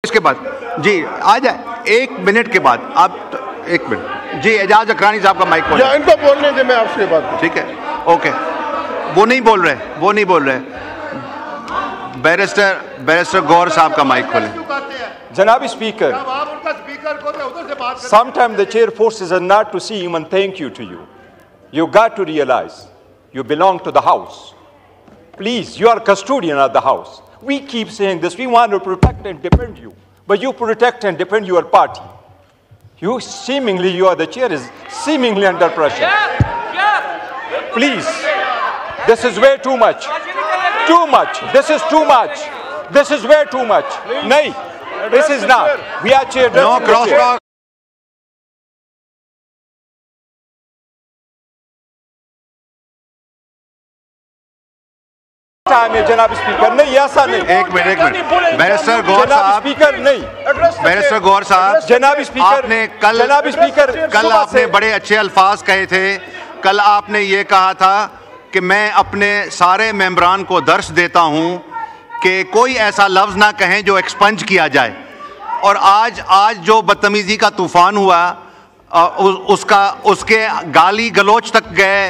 इसके बाद जी आ जाए 1 मिनट के बाद आप 1 मिनट जी एजाज अकरानी साहब का माइक खोलें। इनको बोलने दे, मैं आपसे बात। ठीक है, ओके। वो नहीं बोल रहे। बैरिस्टर गौर साहब का माइक खोलें। जनाब speaker, sometimes the chair forces us not to see him and thank you to you. You got to realize you belong to the house. Please, you are custodian of the house. We keep saying this. We want to protect and defend you, but you protect and defend your party. You are the chair is seemingly under pressure. Please, this is way too much. Too much. This is too much. This is way too much. No, this is not. We are chair. No crosstalk. जनाब speaker नहीं, ऐसा नहीं। एक minute barrister गौर साहब, speaker नहीं, barrister गौर साहब, जनाब speaker आपने कल आपने बड़े अच्छे अल्फाज कहे थे। कल आपने ये कहा था कि मैं अपने सारे मेंबरान को दर्श देता हूं कि कोई ऐसा लफ्ज़ ना कहें जो एक्सपंज किया जाए। और आज जो बदतमीज़ी का तूफान हुआ उसके गाली गलोच तक गए।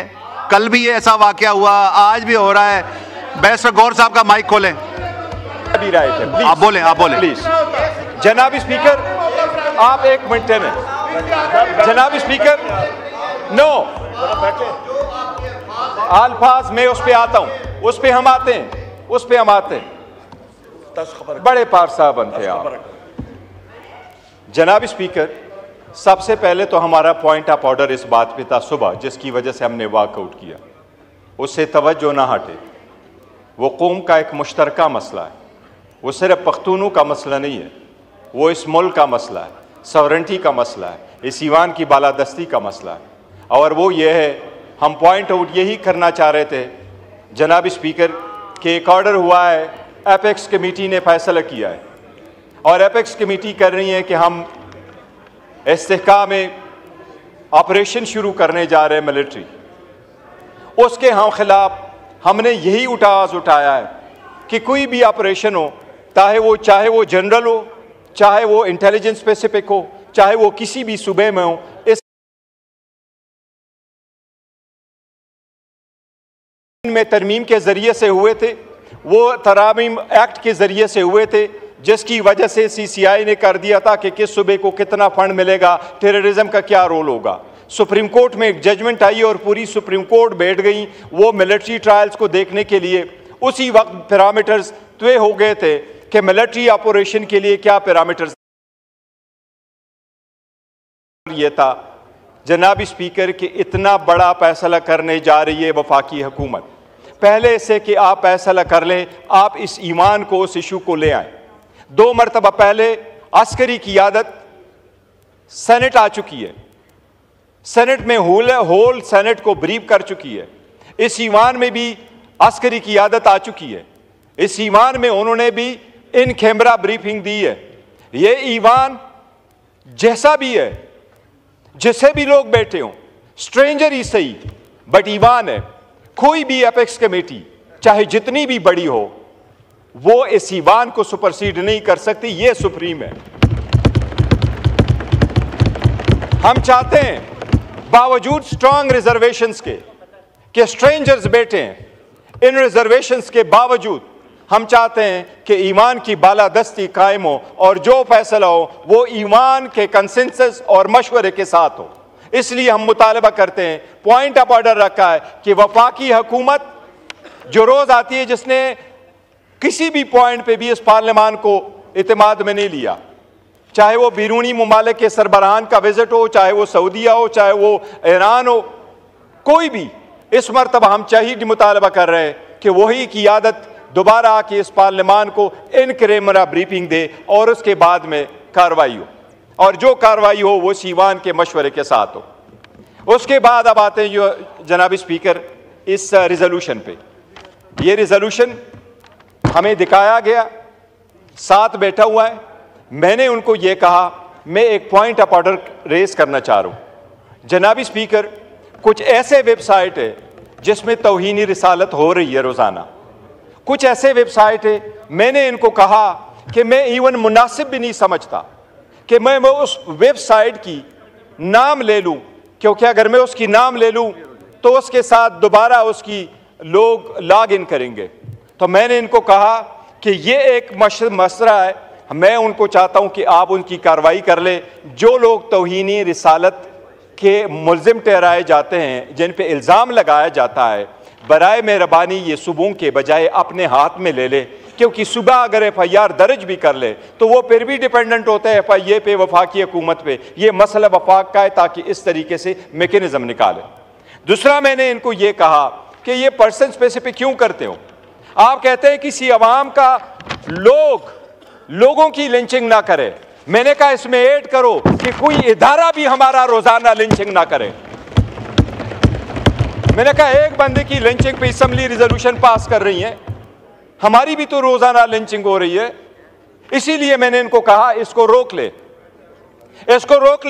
कल भी ये ऐसा वाक़या हुआ, आज भी हो रहा है। बैरिस्टर गौर साहब का माइक खोलें। आप बोलें प्लीज। जनाब स्पीकर, आप 1 मिनट में। जनाब स्पीकर, नो अल्फाज में उस पे आता हूं, उस पे हम आते हैं। बड़े पार साहब बनते आप। जनाब स्पीकर, सबसे पहले तो हमारा पॉइंट ऑफ ऑर्डर इस बात पे था सुबह, जिसकी वजह से हमने वॉकआउट किया, उससे तवज्जो ना हटे। वो कौम का एक मुश्तरका मसला है, वो सिर्फ पख्तूनों का मसला नहीं है, वो इस मुल्क का मसला है, सॉवरेंटी का मसला है, इस ईवान की बालादस्ती का मसला है। और वो ये है, हम पॉइंट आउट यही करना चाह रहे थे जनाब स्पीकर कि एक ऑर्डर हुआ है, एपेक्स कमेटी ने फैसला किया है और एपेक्स कमेटी कर रही है कि हम इस्तेहकाम में ऑपरेशन शुरू करने जा रहे हैं मिलिट्री। उसके हम खिलाफ हमने यही आवाज़ उठाया है कि कोई भी ऑपरेशन हो, चाहे वो जनरल हो, चाहे वो इंटेलिजेंस स्पेसिफिक हो, चाहे वो किसी भी सूबे में हो, इस में तरमीम के ज़रिए से हुए थे, वो तरामीम एक्ट के ज़रिए से हुए थे, जिसकी वजह से CCI ने कर दिया था कि किस सूबे को कितना फंड मिलेगा, टेररिज्म का क्या रोल होगा। सुप्रीम कोर्ट में एक जजमेंट आई और पूरी सुप्रीम कोर्ट बैठ गई वो मिलिट्री ट्रायल्स को देखने के लिए। उसी वक्त पैरामीटर्स तय हो गए थे कि मिलिट्री ऑपरेशन के लिए क्या पैरामीटर्स। ये था जनाब स्पीकर कि इतना बड़ा फैसला करने जा रही है वफाकी हुकूमत, पहले से कि आप फैसला कर लें, आप इस ईमान को, उस इशू को ले आए। 2 मरतबा पहले अस्करी क़ियादत सेनेट आ चुकी है, सेनेट में होल सेनेट को ब्रीफ कर चुकी है। इस ईवान में भी अस्करी क़ियादत आ चुकी है, इस ईवान में उन्होंने भी इन कैमरा ब्रीफिंग दी है। ये ईवान जैसा भी है, जिसे भी लोग बैठे हों, स्ट्रेंजर ही सही, बट ईवान है। कोई भी एपेक्स कमेटी चाहे जितनी भी बड़ी हो, वो इस ईवान को सुपरसीड नहीं कर सकती। ये सुप्रीम है। हम चाहते हैं बावजूद स्ट्रांग रिजर्वेशंस के कि स्ट्रेंजर्स बैठे हैं, इन रिजर्वेशंस के बावजूद हम चाहते हैं कि ईमान की बालादस्ती कायम हो और जो फैसला हो वो ईमान के कंसेंसस और मशवरे के साथ हो। इसलिए हम मुतालबा करते हैं, पॉइंट ऑफ ऑर्डर रखा है कि वफाकी हुकूमत जो रोज़ आती है, जिसने किसी भी पॉइंट पे भी इस पार्लियामान को इत्मीनान में नहीं लिया, चाहे वो बैरूनी मुमालिक के सरबराहान का विजिट हो, चाहे वो सऊदीया हो, चाहे वो ईरान हो, कोई भी, इस मरतबा हम चाहिए मुतालबा कर रहे हैं कि वही क़ियादत दोबारा आके इस पार्लियामान को इन कैमरा ब्रीफिंग दे और उसके बाद में कार्रवाई हो, और जो कार्रवाई हो वो ईवान के मशवरे के साथ हो। उसके बाद अब आते हैं जो जनाब स्पीकर इस रिजोल्यूशन पे। ये रिजोल्यूशन हमें दिखाया गया, साथ बैठा हुआ है। मैंने उनको ये कहा, मैं एक पॉइंट ऑफ ऑर्डर रेस करना चाह रहा हूँ जनाब स्पीकर। कुछ ऐसे वेबसाइट है जिसमें तौहीनी रिसालत हो रही है रोज़ाना, कुछ ऐसे वेबसाइट है, मैंने इनको कहा कि मैं इवन मुनासिब भी नहीं समझता कि मैं उस वेबसाइट की नाम ले लूं, क्योंकि अगर मैं उसकी नाम ले लूं तो उसके साथ दोबारा उसकी लोग लॉग इन करेंगे। तो मैंने इनको कहा कि ये एक मसला है, मैं उनको चाहता हूं कि आप उनकी कार्रवाई कर ले। जो लोग तौहीनी रिसालत के मुल्जिम ठहराए जाते हैं, जिन पे इल्ज़ाम लगाया जाता है, बराए मेहरबानी ये सुबह के बजाय अपने हाथ में ले ले, क्योंकि सुबह अगर FIR दर्ज भी कर ले तो वो फिर भी डिपेंडेंट होता है FIA पे, वफाकी हुकूमत पे। ये मसला वफाक का है, ताकि इस तरीके से मेकनिज़म निकाले। दूसरा, मैंने इनको ये कहा कि ये पर्सन स्पेसिफिक क्यों करते हो? आप कहते हैं किसी अवाम का लोगों की लिंचिंग ना करे। मैंने कहा इसमें ऐड करो कि कोई इदारा भी हमारा रोजाना लिंचिंग ना करे। मैंने कहा एक बंदे की लिंचिंग पे असेंबली रिजोल्यूशन पास कर रही है, हमारी भी तो रोजाना लिंचिंग हो रही है। इसीलिए मैंने इनको कहा इसको रोक ले,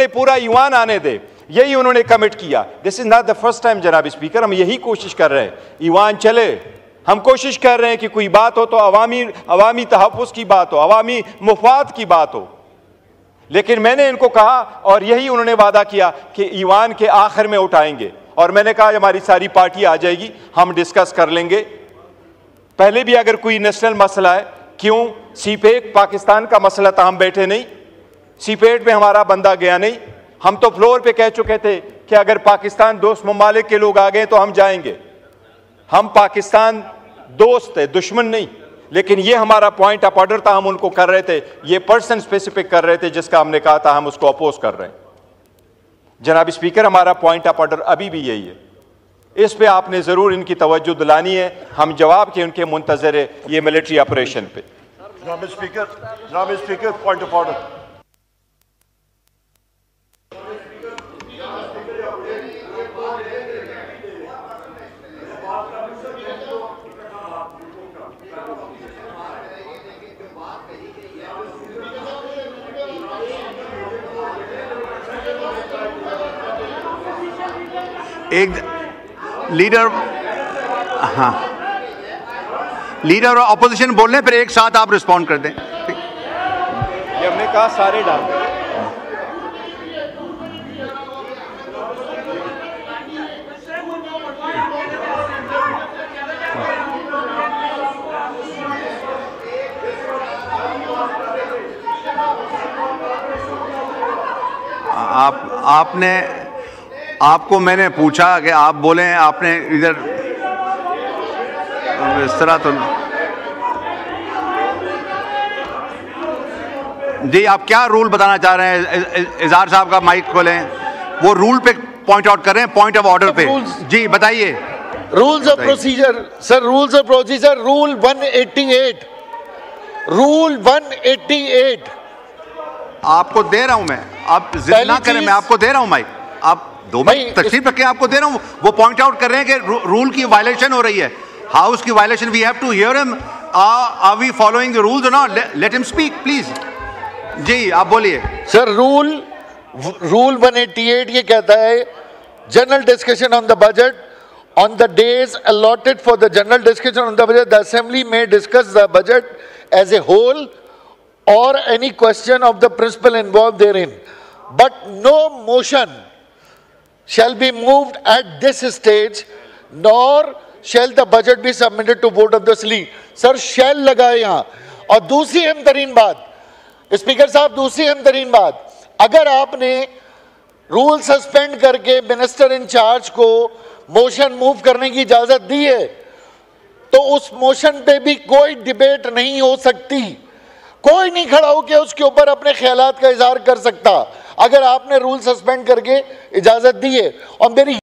पूरा ईवान आने दे। यही उन्होंने कमिट किया। This is not the first time जनाब स्पीकर, हम यही कोशिश कर रहे हैं ईवान चले। हम कोशिश कर रहे हैं कि कोई बात हो तो अवामी तहफ़्फ़ुज़ की बात हो, अवामी मुफाद की बात हो। लेकिन मैंने इनको कहा, और यही उन्होंने वादा किया कि ईवान के आखिर में उठाएंगे, और मैंने कहा हमारी सारी पार्टी आ जाएगी, हम डिस्कस कर लेंगे। पहले भी अगर कोई नेशनल मसला है, क्यों सीपेक पाकिस्तान का मसला था, हम बैठे नहीं, सीपेट में हमारा बंदा गया नहीं। हम तो फ्लोर पे कह चुके थे कि अगर पाकिस्तान दोस्त ममालिक के लोग आ गए तो हम जाएंगे। हम पाकिस्तान दोस्त है, दुश्मन नहीं। लेकिन ये हमारा पॉइंट ऑफ ऑर्डर था, हम उनको कर रहे थे, ये पर्सन स्पेसिफिक कर रहे थे, जिसका हमने कहा था हम उसको अपोज कर रहे हैं। जनाब स्पीकर, हमारा पॉइंट ऑफ ऑर्डर अभी भी यही है। इस पे आपने जरूर इनकी तवज्जो दिलानी है। हम जवाब के उनके मुंतजर है ये मिलिट्री ऑपरेशन पे। जनाब स्पीकर, पॉइंट ऑफ ऑर्डर। एक लीडर, हाँ, लीडर और ऑपोजिशन बोल रहे हैं, फिर एक साथ आप रिस्पॉन्ड कर दें। ये हमने कहा सारे डाल दें। आपको मैंने पूछा कि आप बोले, आपने इधर इस तरह तो जी। आप क्या रूल बताना चाह रहे हैं? इजहार साहब का माइक खोलें, वो रूल पे पॉइंट आउट कर रहे हैं, पॉइंट ऑफ ऑर्डर पे। जी बताइए। Rules of procedure sir, rules of procedure, rule 188, rule 188 आपको दे रहा हूं मैं, आप जिद ना करें, मैं आपको दे रहा हूं माइक, आप 2 मिनट तशरीफ रखें, आपको दे रहा हूं। वो पॉइंट आउट कर रहे हैं कि रूल की वायलेशन हो रही है, हाउस की violation. We have to hear him, are we following the rules और not? Let him speak please. जी आप बोलिए सर। रूल 188 ये कहता है, general discussion on the budget on the days allotted for the general discussion on the budget, the assembly may discuss the budget as a whole or any question of the principle involved therein, but no motion shall be moved at this stage, nor shall the budget be submitted to vote of the assembly. Sir, shall लगाए यहाँ। और दूसरी अहम तरीन बात, speaker साहब, दूसरी अहम तरीन बात, अगर आपने रूल सस्पेंड करके मिनिस्टर इंचार्ज को मोशन मूव करने की इजाजत दी है, तो उस मोशन पे भी कोई डिबेट नहीं हो सकती। कोई नहीं खड़ा होकर उसके ऊपर अपने ख्यालात का इजहार कर सकता, अगर आपने रूल सस्पेंड करके इजाजत दी है। और मेरी